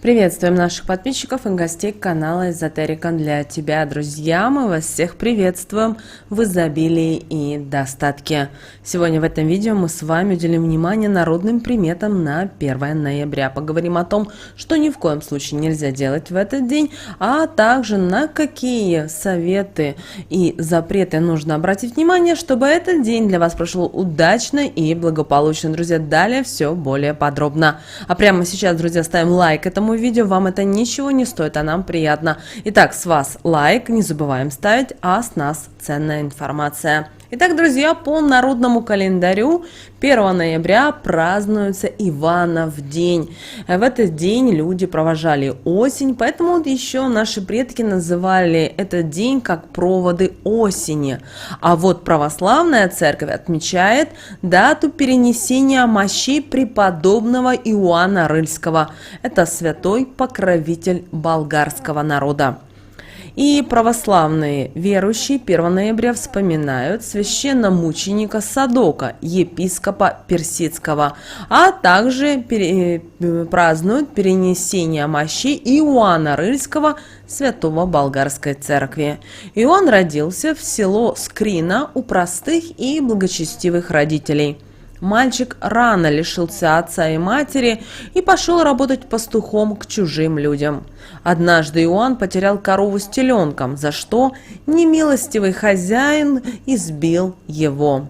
Приветствуем наших подписчиков и гостей канала Эзотерика для тебя, друзья. Мы вас всех приветствуем в изобилии и достатке. Сегодня в этом видео мы с вами уделим внимание народным приметам на 1 ноября. Поговорим о том, что ни в коем случае нельзя делать в этот день, а также на какие советы и запреты нужно обратить внимание, чтобы этот день для вас прошел удачно и благополучно. Друзья, далее все более подробно. А прямо сейчас, друзья, ставим лайк этому видео, вам это ничего не стоит, а нам приятно. Итак, с вас лайк, не забываем ставить, а с нас ценная информация. Итак, друзья, по народному календарю 1 ноября празднуется Иванов день. В этот день люди провожали осень, поэтому еще наши предки называли этот день как проводы осени. А вот православная церковь отмечает дату перенесения мощей преподобного Иоанна Рыльского. Это святой покровитель болгарского народа. И православные верующие 1 ноября вспоминают священномученика Садока, епископа Персидского, а также празднуют перенесение мощей Иоанна Рыльского, святого болгарской церкви. Иоанн родился в село Скрина у простых и благочестивых родителей. Мальчик рано лишился отца и матери и пошел работать пастухом к чужим людям. Однажды Иоанн потерял корову с теленком, за что немилостивый хозяин избил его.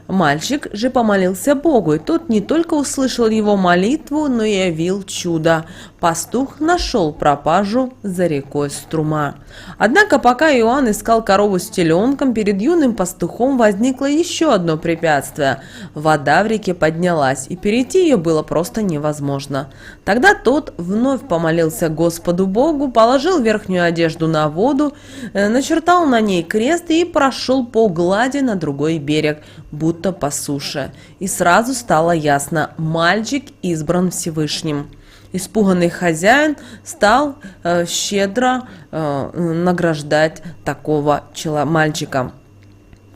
Мальчик же помолился Богу, и тот не только услышал его молитву, но и явил чудо. Пастух нашел пропажу за рекой Струма. Однако, пока Иоанн искал корову с теленком, перед юным пастухом возникло еще одно препятствие. Вода в реке поднялась, и перейти ее было просто невозможно. Тогда тот вновь помолился Господу Богу, положил верхнюю одежду на воду, начертал на ней крест и прошел по глади на другой берег, будто по суше. И сразу стало ясно: мальчик избран Всевышним. Испуганный хозяин стал щедро награждать такого мальчика.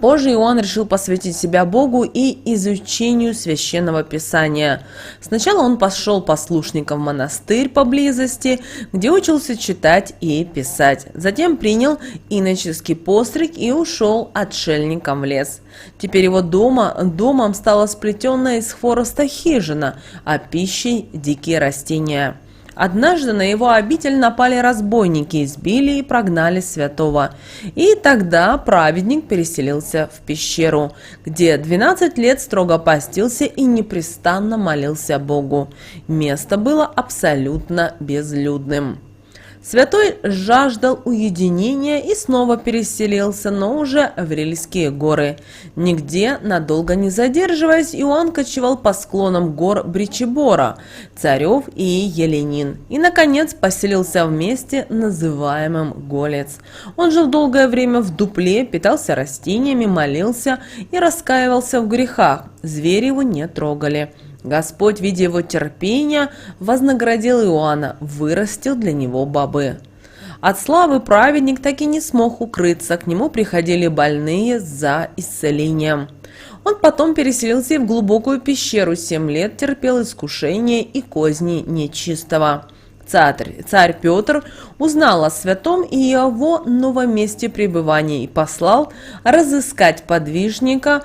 Позже Иоанн решил посвятить себя Богу и изучению священного писания. Сначала он пошел послушником в монастырь поблизости, где учился читать и писать. Затем принял иноческий постриг и ушел отшельником в лес. Теперь его домом стала сплетенная из хвороста хижина, а пищей дикие растения. Однажды на его обитель напали разбойники, избили и прогнали святого. И тогда праведник переселился в пещеру, где 12 лет строго постился и непрестанно молился Богу. Место было абсолютно безлюдным. Святой жаждал уединения и снова переселился, но уже в Рильские горы. Нигде надолго не задерживаясь, Иоанн кочевал по склонам гор Бричебора, Царев и Еленин, и, наконец, поселился в месте, называемом Голец. Он жил долгое время в дупле, питался растениями, молился и раскаивался в грехах. Звери его не трогали. Господь, видя его терпения, вознаградил Иоанна, вырастил для него бобы. От славы праведник так и не смог укрыться, к нему приходили больные за исцелением. Он потом переселился в глубокую пещеру, 7 лет терпел искушения и козни нечистого. Царь Петр узнал о святом и его новом месте пребывания и послал разыскать подвижника,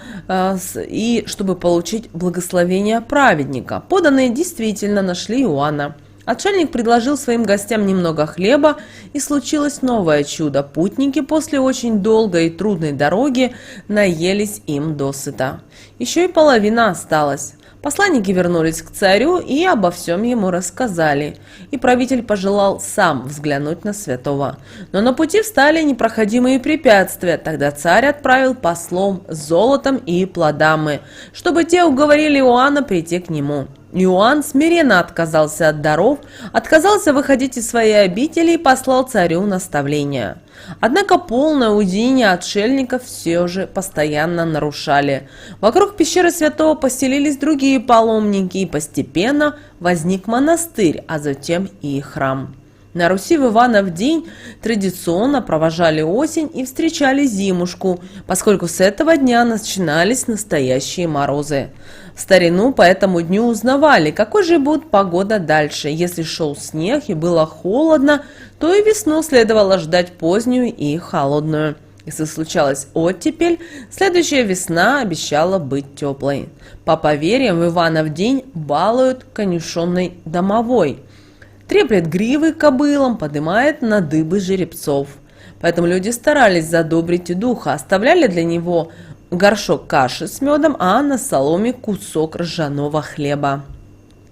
и чтобы получить благословение праведника. Поданные действительно нашли Иоанна. Отшельник предложил своим гостям немного хлеба, и случилось новое чудо. Путники после очень долгой и трудной дороги наелись им досыта. Еще и половина осталась. Посланники вернулись к царю и обо всем ему рассказали, и правитель пожелал сам взглянуть на святого. Но на пути встали непроходимые препятствия. Тогда царь отправил послом с золотом и плодами, чтобы те уговорили Иоанна прийти к нему. Иоанн смиренно отказался от даров, отказался выходить из своей обители и послал царю наставления. Однако полное уединение отшельников все же постоянно нарушали. Вокруг пещеры святого поселились другие паломники, и постепенно возник монастырь, а затем и храм. На Руси в Иванов день традиционно провожали осень и встречали зимушку, поскольку с этого дня начинались настоящие морозы. В старину по этому дню узнавали, какой же будет погода дальше. Если шел снег и было холодно, то и весну следовало ждать позднюю и холодную. Если случалась оттепель, следующая весна обещала быть теплой. По поверьям, в Иванов день балуют конюшенной домовой. Треплет гривы кобылам, подымает на дыбы жеребцов. Поэтому люди старались задобрить и духа, оставляли для него горшок каши с медом, а на соломе кусок ржаного хлеба.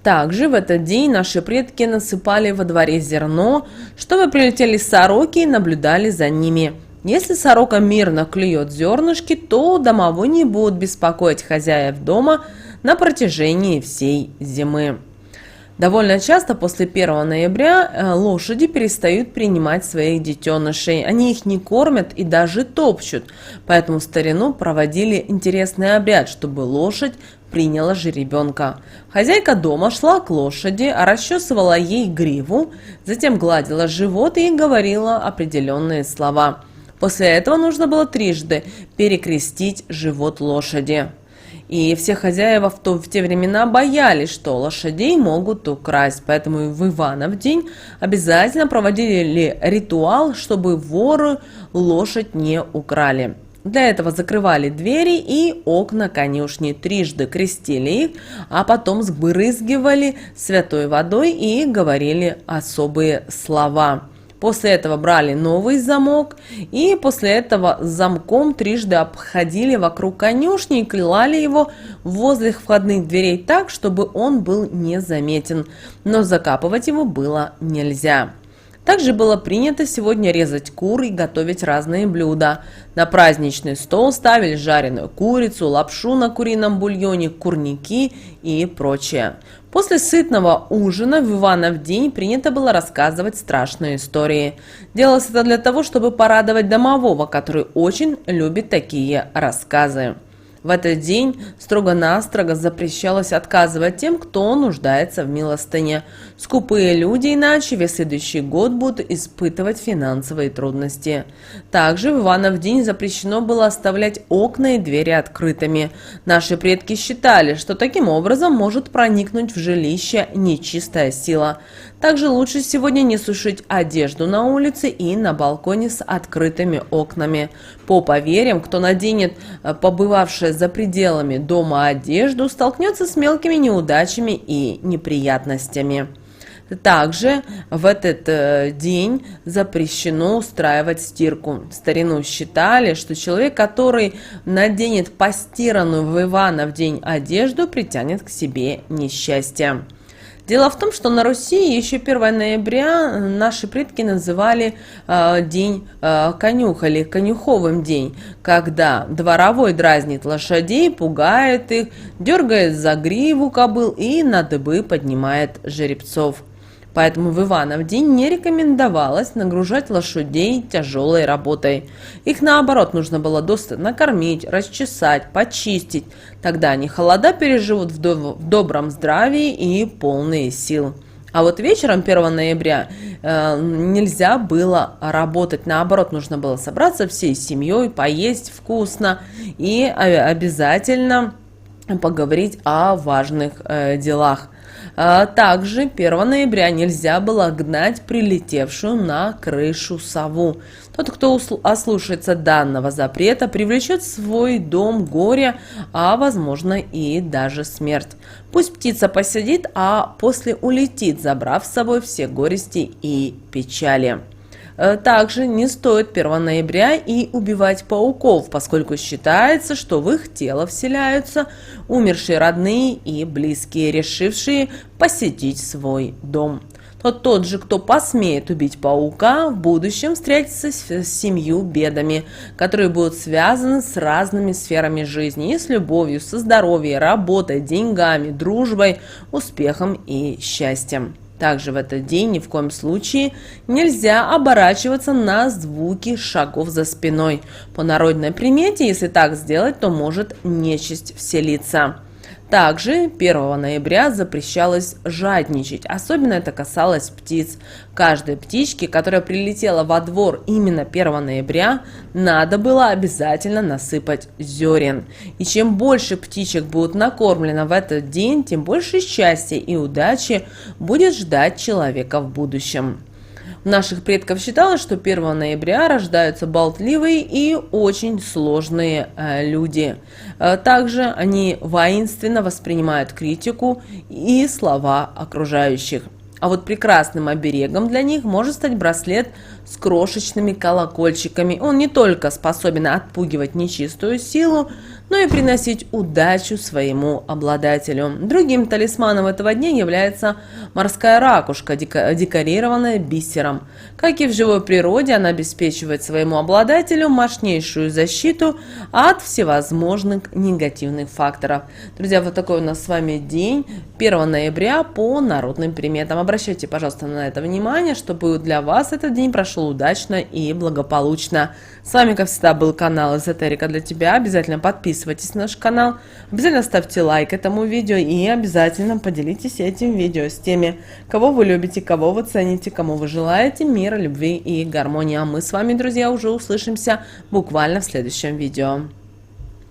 Также в этот день наши предки насыпали во дворе зерно, чтобы прилетели сороки и наблюдали за ними. Если сорока мирно клюет зернышки, то домовой не будет беспокоить хозяев дома на протяжении всей зимы. Довольно часто после 1 ноября лошади перестают принимать своих детенышей. Они их не кормят и даже топчут. Поэтому в старину проводили интересный обряд, чтобы лошадь приняла жеребенка. Хозяйка дома шла к лошади, расчесывала ей гриву, затем гладила живот и говорила определенные слова. После этого нужно было трижды перекрестить живот лошади. И все хозяева в те времена боялись, что лошадей могут украсть, поэтому в Иванов день обязательно проводили ритуал, чтобы воры лошадь не украли. Для этого закрывали двери и окна конюшни, трижды крестили их, а потом сбрызгивали святой водой и говорили особые слова. После этого брали новый замок и после этого замком трижды обходили вокруг конюшни и клали его возле входных дверей так, чтобы он был незаметен, но закапывать его было нельзя. Также было принято сегодня резать кур и готовить разные блюда. На праздничный стол ставили жареную курицу, лапшу на курином бульоне, курники и прочее. После сытного ужина в Иванов день принято было рассказывать страшные истории. Делалось это для того, чтобы порадовать домового, который очень любит такие рассказы. В этот день строго-настрого запрещалось отказывать тем, кто нуждается в милостыне. Скупые люди иначе весь следующий год будут испытывать финансовые трудности. Также в Иванов день запрещено было оставлять окна и двери открытыми. Наши предки считали, что таким образом может проникнуть в жилище нечистая сила. Также лучше сегодня не сушить одежду на улице и на балконе с открытыми окнами. По поверьям, кто наденет побывавшее за пределами дома одежду, столкнется с мелкими неудачами и неприятностями. Также в этот день запрещено устраивать стирку. В старину считали, что человек, который наденет постиранную в Иванов день одежду, притянет к себе несчастье. Дело в том, что на Руси еще 1 ноября наши предки называли день конюха или конюховым день, когда дворовой дразнит лошадей, пугает их, дергает за гриву кобыл и на дыбы поднимает жеребцов. Поэтому в Иванов день не рекомендовалось нагружать лошадей тяжелой работой. Их наоборот нужно было достойно накормить, расчесать, почистить. Тогда они холода переживут в добром здравии и полные сил. А вот вечером 1 ноября нельзя было работать. Наоборот, нужно было собраться всей семьей, поесть вкусно и обязательно поговорить о важных делах. Также 1 ноября нельзя было гнать прилетевшую на крышу сову. Тот, кто ослушается данного запрета, привлечет в свой дом горе, а возможно и даже смерть. Пусть птица посидит, а после улетит, забрав с собой все горести и печали. Также не стоит 1 ноября и убивать пауков, поскольку считается, что в их тело вселяются умершие родные и близкие, решившие посетить свой дом. Тот же, кто посмеет убить паука, в будущем встретится с 7 бедами, которые будут связаны с разными сферами жизни, и с любовью, со здоровьем, работой, деньгами, дружбой, успехом и счастьем. Также в этот день ни в коем случае нельзя оборачиваться на звуки шагов за спиной. По народной примете, если так сделать, то может нечисть вселиться. Также 1 ноября запрещалось жадничать, особенно это касалось птиц. Каждой птичке, которая прилетела во двор именно 1 ноября, надо было обязательно насыпать зерен. И чем больше птичек будут накормлено в этот день, тем больше счастья и удачи будет ждать человека в будущем. У наших предков считалось, что 1 ноября рождаются болтливые и очень сложные люди. Также они воинственно воспринимают критику и слова окружающих. А вот прекрасным оберегом для них может стать браслет с крошечными колокольчиками. Он не только способен отпугивать нечистую силу, но и приносить удачу своему обладателю. Другим талисманом этого дня является морская ракушка, декорированная бисером. Как и в живой природе, она обеспечивает своему обладателю мощнейшую защиту от всевозможных негативных факторов. Друзья, вот такой у нас с вами день 1 ноября по народным приметам. Обращайте, пожалуйста, на это внимание, чтобы для вас этот день прошел удачно и благополучно. С вами, как всегда, был канал Эзотерика для тебя. Обязательно подписывайтесь на наш канал, обязательно ставьте лайк этому видео и обязательно поделитесь этим видео с теми, кого вы любите, кого вы цените, кому вы желаете мира, любви и гармонии. А мы с вами, друзья, уже услышимся буквально в следующем видео.